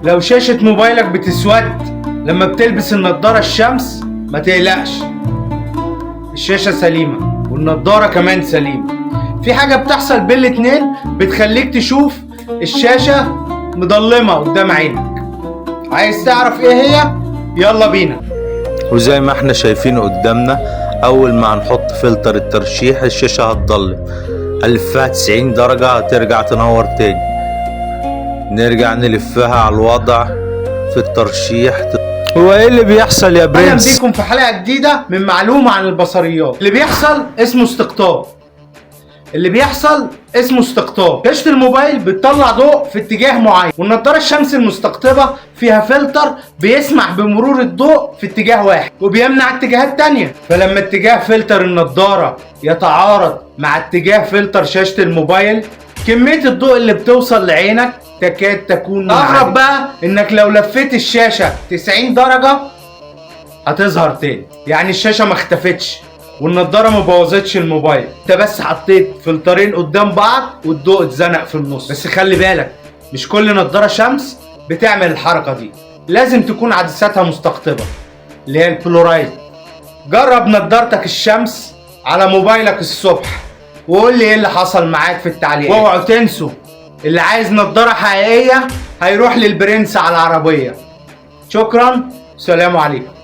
لو شاشة موبايلك بتسود لما بتلبس النضارة الشمس ما تقلقش، الشاشة سليمة والنضارة كمان سليمة. في حاجة بتحصل بين الاتنين بتخليك تشوف الشاشة مضلمة قدام عينك. عايز تعرف ايه هي؟ يلا بينا. وزي ما احنا شايفين قدامنا، اول ما هنحط فلتر الترشيح الشاشة هتضلم، هنلفها 90 درجة هترجع تنور تاني، نرجع نلفها على الوضع في الترشيح. هو ايه اللي بيحصل يا برنس؟ اهلا بيكم في حلقة جديدة من معلومة عن البصريات. اللي بيحصل اسمه استقطاب. شاشة الموبايل بتطلع ضوء في اتجاه معين، والنضارة الشمس المستقطبة فيها فلتر بيسمح بمرور الضوء في اتجاه واحد وبيمنع اتجاهات تانية. فلما اتجاه فلتر النضارة يتعارض مع اتجاه فلتر شاشة الموبايل، كمية الضوء اللي بتوصل لعينك تكاد تكون أغرب. بقى انك لو لفيت الشاشة 90 درجة هتظهر تاني، يعني الشاشة ما اختفتش والنضارة ما بوظتش الموبايل، انت بس حطيت فلترين قدام بعض والضوء اتزنق في النص. بس خلي بالك، مش كل نضارة شمس بتعمل الحركة دي، لازم تكون عدساتها مستقطبة اللي هي البلورايد. جرب نضارتك الشمس على موبايلك الصبح وقول لي ايه اللي حصل معاك في التعليقات. واوعوا تنسوا، اللي عايز نضارة حقيقية هيروح للبرنس على العربية. شكرا، سلام عليكم.